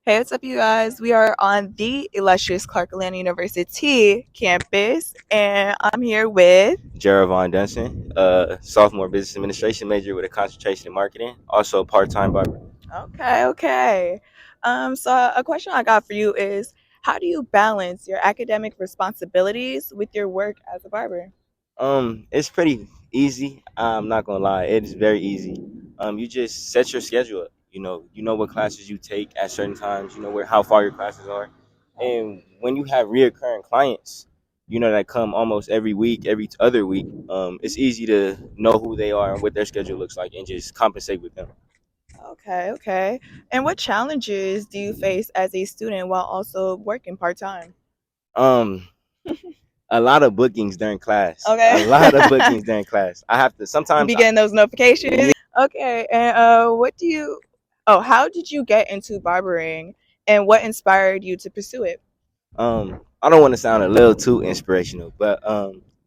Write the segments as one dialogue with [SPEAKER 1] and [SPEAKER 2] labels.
[SPEAKER 1] Hey, what's up, you guys? We are on the illustrious Clark Atlanta University campus, and I'm here with.
[SPEAKER 2] Jaravon Dunson, sophomore business administration major with a concentration in marketing, also part-time barber.
[SPEAKER 1] Okay. So a question I got for you is, how do you balance your academic responsibilities with your work as a barber?
[SPEAKER 2] It's pretty easy. I'm not gonna lie, it is very easy. You just set your schedule up. You know what classes you take at certain times. You know where how far your classes are, and when you have reoccurring clients, that come almost every week, every other week. It's easy to know who they are and what their schedule looks like, and just compensate with them.
[SPEAKER 1] Okay. And what challenges do you face as a student while also working part time?
[SPEAKER 2] Um, a lot of bookings during class. A
[SPEAKER 1] Okay.
[SPEAKER 2] lot of bookings during class. I have to
[SPEAKER 1] You
[SPEAKER 2] sometimes.
[SPEAKER 1] be getting those notifications?
[SPEAKER 2] Yeah.
[SPEAKER 1] Okay, and how did you get into barbering and what inspired you to pursue it?
[SPEAKER 2] I don't want to sound a little too inspirational, but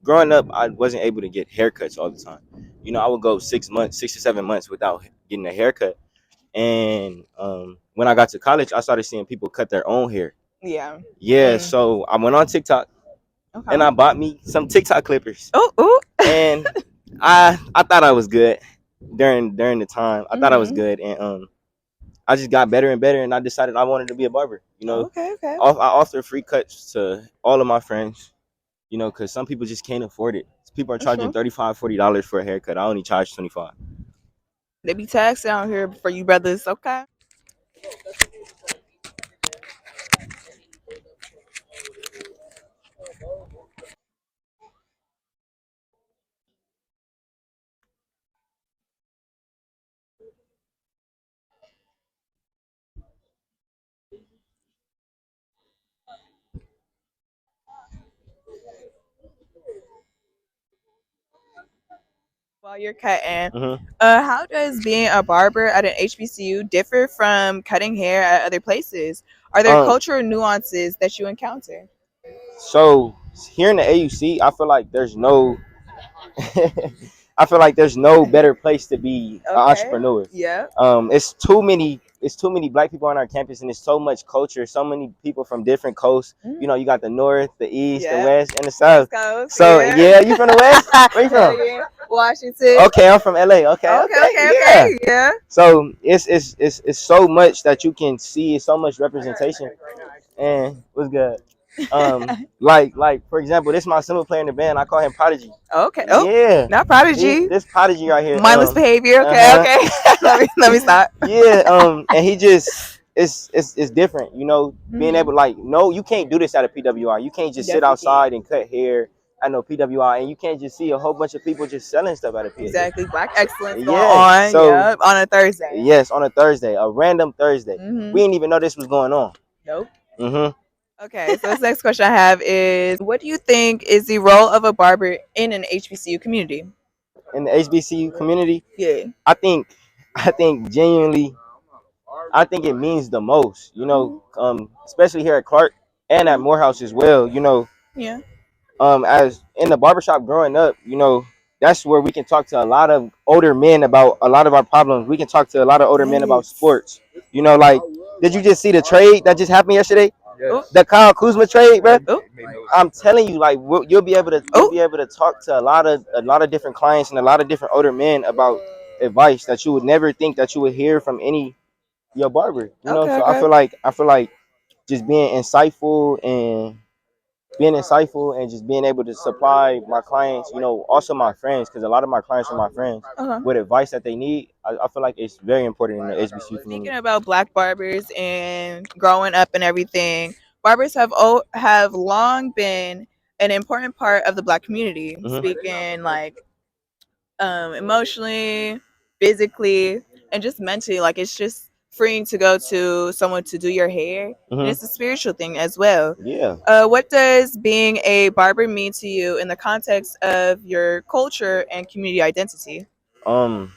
[SPEAKER 2] growing up, I wasn't able to get haircuts all the time. I would go 6 months, 6 to 7 months without getting a haircut. And when I got to college, I started seeing people cut their own hair.
[SPEAKER 1] Yeah.
[SPEAKER 2] Yeah, so I went on TikTok and
[SPEAKER 1] Okay.
[SPEAKER 2] I bought me some TikTok clippers,
[SPEAKER 1] Oh.
[SPEAKER 2] and I thought I was good during the time. I thought I was
[SPEAKER 1] Mhm.
[SPEAKER 2] good, and I just got better and better, and I decided I wanted to be a barber.
[SPEAKER 1] Okay.
[SPEAKER 2] I offer free cuts to all of my friends. Because some people just can't afford it. People are
[SPEAKER 1] That's
[SPEAKER 2] charging
[SPEAKER 1] true.
[SPEAKER 2] $35, $40 for a haircut. I only charge 25.
[SPEAKER 1] They be taxed down here for you brothers. Okay. While you're cutting,
[SPEAKER 2] Hmm.
[SPEAKER 1] how does being a barber at an HBCU differ from cutting hair at other places? Are there
[SPEAKER 2] Um,
[SPEAKER 1] cultural nuances that you encounter?
[SPEAKER 2] so here in the AUC, I feel like there's no, I feel like there's no better place to be an
[SPEAKER 1] Okay.
[SPEAKER 2] entrepreneur.
[SPEAKER 1] Yeah.
[SPEAKER 2] It's too many black people on our campus, and it's so much culture. So many people from different coasts.
[SPEAKER 1] Mhm.
[SPEAKER 2] You got the north, the east, the
[SPEAKER 1] Yeah.
[SPEAKER 2] west, and the
[SPEAKER 1] West
[SPEAKER 2] south.
[SPEAKER 1] Coast.
[SPEAKER 2] So
[SPEAKER 1] Yeah.
[SPEAKER 2] yeah, you from the west? Where you
[SPEAKER 1] Hell
[SPEAKER 2] from?
[SPEAKER 1] yeah. Washington.
[SPEAKER 2] Okay, I'm from LA. Okay, okay, yeah.
[SPEAKER 1] Okay. Yeah.
[SPEAKER 2] So it's so much that you can see. It's so much representation, and what's good. Like for example, this is my cymbal player in the band. I call him Prodigy.
[SPEAKER 1] Okay. Oh,
[SPEAKER 2] Yeah,
[SPEAKER 1] not prodigy.
[SPEAKER 2] this Prodigy right here.
[SPEAKER 1] Mindless behavior.
[SPEAKER 2] Uh
[SPEAKER 1] Okay.
[SPEAKER 2] huh.
[SPEAKER 1] Okay. let me stop.
[SPEAKER 2] Yeah. And he just it's different. Being
[SPEAKER 1] Mhm.
[SPEAKER 2] able like no, you can't do this at a PWI. You can't just sit
[SPEAKER 1] Definitely can't.
[SPEAKER 2] outside and cut hair. I know PWI, and you can't just see a whole bunch of people just selling stuff at a PWI.
[SPEAKER 1] Exactly. Black excellence going
[SPEAKER 2] Yes.
[SPEAKER 1] on.
[SPEAKER 2] So
[SPEAKER 1] Yep. On a Thursday.
[SPEAKER 2] yes, on a Thursday, a random Thursday. We
[SPEAKER 1] Mhm.
[SPEAKER 2] didn't even know this was going on.
[SPEAKER 1] Nope.
[SPEAKER 2] Hmm.
[SPEAKER 1] Okay. So this next question I have is, what do you think is the role of a barber in an HBCU community?
[SPEAKER 2] In the HBCU community,
[SPEAKER 1] Yeah.
[SPEAKER 2] I think, I think genuinely, I think it means the most.
[SPEAKER 1] Mhm.
[SPEAKER 2] Especially here at Clark and at
[SPEAKER 1] Mhm.
[SPEAKER 2] Morehouse as well.
[SPEAKER 1] Yeah.
[SPEAKER 2] As in the barbershop growing up, that's where we can talk to a lot of older men about a lot of our problems. We can talk to a lot of older men about
[SPEAKER 1] Yes.
[SPEAKER 2] sports. Like, did you just see the trade that just happened yesterday?
[SPEAKER 1] Oh.
[SPEAKER 2] The Kyle Kuzma trade, bro.
[SPEAKER 1] Oh.
[SPEAKER 2] I'm telling you, like you'll be able to
[SPEAKER 1] Oh.
[SPEAKER 2] talk to a lot of different clients and a lot of different older men about advice that you would never think that you would hear from any your barber.
[SPEAKER 1] Okay.
[SPEAKER 2] So
[SPEAKER 1] Okay.
[SPEAKER 2] I feel like just being insightful and just being able to supply my clients, also my friends, because a lot of my clients are my friends,
[SPEAKER 1] Uh-huh.
[SPEAKER 2] with advice that they need. I feel like it's very important in the HBCU
[SPEAKER 1] Speaking
[SPEAKER 2] community.
[SPEAKER 1] about black barbers and growing up and everything, barbers have long been an important part of the black community.
[SPEAKER 2] Hmm.
[SPEAKER 1] Speaking like emotionally, physically, and just mentally. Like it's just freeing to go to someone to do your hair, and
[SPEAKER 2] Hmm.
[SPEAKER 1] it's a spiritual thing as well.
[SPEAKER 2] Yeah.
[SPEAKER 1] What does being a barber mean to you in the context of your culture and community identity?
[SPEAKER 2] Um,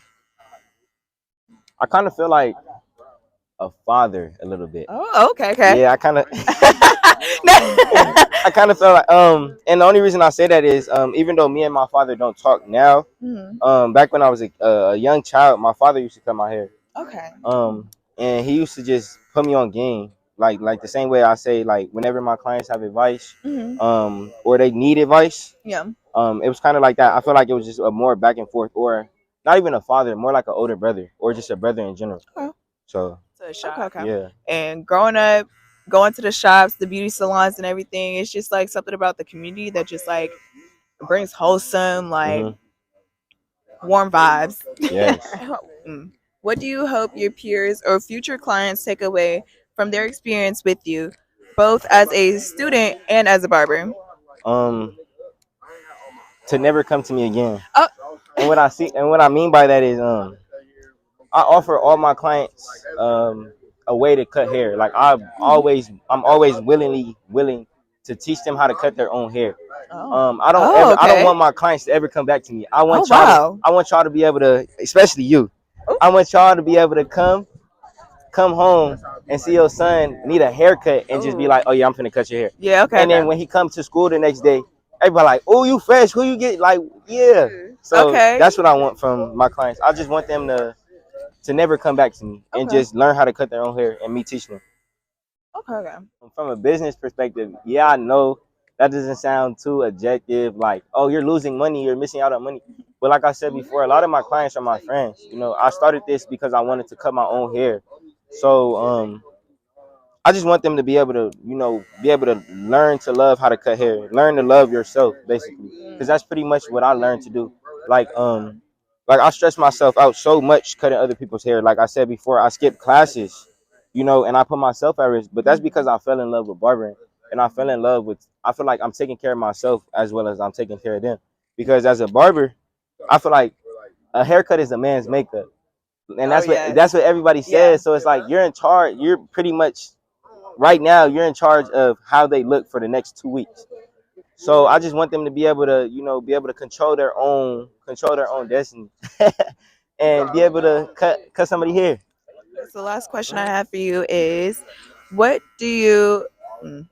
[SPEAKER 2] I kind of feel like a father a little bit.
[SPEAKER 1] Oh, okay.
[SPEAKER 2] Yeah, I kind of. I kind of feel like and the only reason I say that is even though me and my father don't talk now,
[SPEAKER 1] Mhm.
[SPEAKER 2] back when I was a young child, my father used to cut my hair.
[SPEAKER 1] Okay.
[SPEAKER 2] Um, and he used to just put me on game, like the same way I say like whenever my clients have advice,
[SPEAKER 1] Hmm.
[SPEAKER 2] or they need advice,
[SPEAKER 1] Yeah.
[SPEAKER 2] it was kind of like that. I feel like it was just a more back and forth, or not even a father, more like an older brother, or just a brother in general.
[SPEAKER 1] Okay.
[SPEAKER 2] So
[SPEAKER 1] To the shop. Okay, okay.
[SPEAKER 2] yeah.
[SPEAKER 1] And growing up, going to the shops, the beauty salons, and everything, it's just like something about the community that just like brings wholesome, like
[SPEAKER 2] Hmm.
[SPEAKER 1] warm vibes.
[SPEAKER 2] Yes.
[SPEAKER 1] Mm. What do you hope your peers or future clients take away from their experience with you, both as a student and as a barber?
[SPEAKER 2] Um, to never come to me again.
[SPEAKER 1] Oh,
[SPEAKER 2] And what I see, and what I mean by that is, I offer all my clients a way to cut hair. Like I'm always willing to teach them how to cut their own hair.
[SPEAKER 1] oh, oh,
[SPEAKER 2] I don't
[SPEAKER 1] okay.
[SPEAKER 2] want my clients to ever come back to me.
[SPEAKER 1] Oh, wow.
[SPEAKER 2] I want y'all to be able to, especially you.
[SPEAKER 1] Oh,
[SPEAKER 2] I want y'all to be able to come home and see your son need a haircut and just be
[SPEAKER 1] oh.
[SPEAKER 2] like, oh yeah, I'm finna cut your hair.
[SPEAKER 1] Yeah, okay,
[SPEAKER 2] And then
[SPEAKER 1] okay.
[SPEAKER 2] when he comes to school the next day, everybody like, oh, you fresh? Who you get? Like, yeah. So
[SPEAKER 1] Okay.
[SPEAKER 2] that's what I want from my clients. I just want them to never come back to me and
[SPEAKER 1] Okay.
[SPEAKER 2] just learn how to cut their own hair and me teaching them.
[SPEAKER 1] Okay, okay.
[SPEAKER 2] From a business perspective, yeah, I know that doesn't sound too objective, like, oh, you're losing money, you're missing out on money. But like I said before, a lot of my clients are my friends. You know, I started this because I wanted to cut my own hair. So I just want them to be able to, be able to learn to love how to cut hair, learn to love yourself, basically, because that's pretty much what I learned to do. Like, like I stress myself out so much cutting other people's hair. Like I said before, I skipped classes, and I put myself at risk. But that's because I fell in love with barbering, and I fell in love with. I feel like I'm taking care of myself as well as I'm taking care of them, because as a barber, I feel like a haircut is a man's makeup, and
[SPEAKER 1] Oh,
[SPEAKER 2] that's
[SPEAKER 1] yes.
[SPEAKER 2] what everybody
[SPEAKER 1] Yeah.
[SPEAKER 2] says. So it's like you're in charge. You're pretty much right now you're in charge of how they look for the next 2 weeks. So I just want them to be able to, be able to control their own destiny, and be able to cut somebody hair.
[SPEAKER 1] So the last question I have for you is, what do you mm,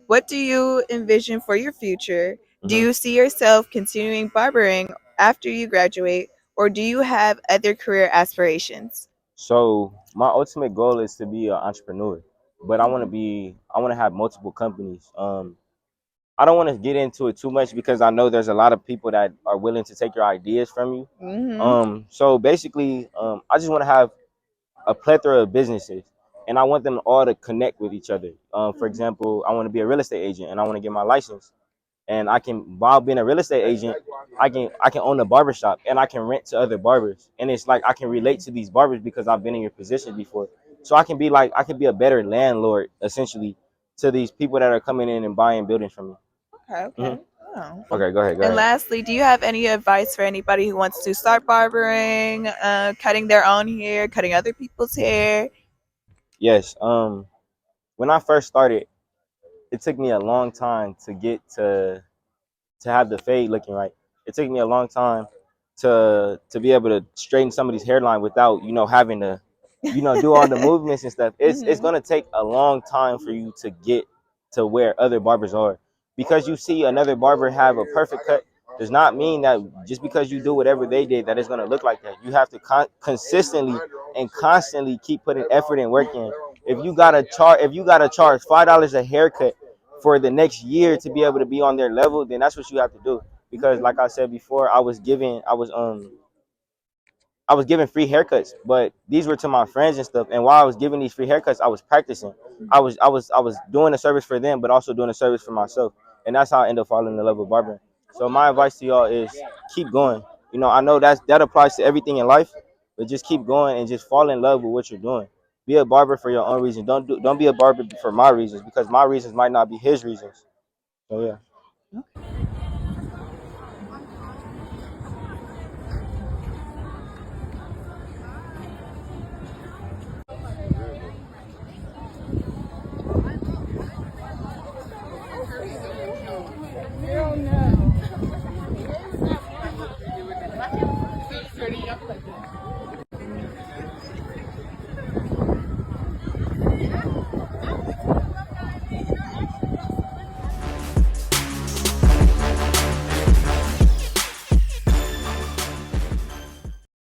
[SPEAKER 1] what do you envision for your future? Do
[SPEAKER 2] Hmm.
[SPEAKER 1] you see yourself continuing barbering after you graduate, or do you have other career aspirations?
[SPEAKER 2] So my ultimate goal is to be an entrepreneur, but
[SPEAKER 1] Okay.
[SPEAKER 2] I want to have multiple companies. I don't want to get into it too much because I know there's a lot of people that are willing to take your ideas from you.
[SPEAKER 1] Mhm.
[SPEAKER 2] So basically, I just want to have a plethora of businesses, and I want them all to connect with each other. For example, I want to be a real estate agent, and I want to get my license. And I can, while being a real estate agent, I can own a barbershop and I can rent to other barbers. And it's like I can relate to these barbers because I've been in your position before. So I can be a better landlord essentially to these people that are coming in and buying buildings from me.
[SPEAKER 1] Okay,
[SPEAKER 2] Hmm.
[SPEAKER 1] okay. Oh.
[SPEAKER 2] Okay, go ahead, go
[SPEAKER 1] And
[SPEAKER 2] ahead.
[SPEAKER 1] lastly, do you have any advice for anybody who wants to start barbering, cutting their own hair, cutting other people's hair?
[SPEAKER 2] Yes. When I first started, it took me a long time to get to have the fade looking right. It took me a long time to be able to straighten somebody's hairline without having to do all the movements and stuff. It's
[SPEAKER 1] Hmm.
[SPEAKER 2] gonna take a long time for you to get to where other barbers are, because you see another barber have a perfect cut does not mean that just because you do whatever they did that it's gonna look like that. You have to consistently and constantly keep putting effort and work in. If you gotta charge $5 a haircut for the next year to be able to be on their level, then that's what you have to do. Because like I said before, I was giving free haircuts, but these were to my friends and stuff. And while I was giving these free haircuts, I was practicing. I was doing a service for them, but also doing a service for myself. And that's how I ended up falling in love with barbering. So my advice to y'all is keep going. I know that applies to everything in life, but just keep going and just fall in love with what you're doing. Be a barber for your own reasons. Don't be a barber for my reasons, because my reasons might not be his reasons. So yeah.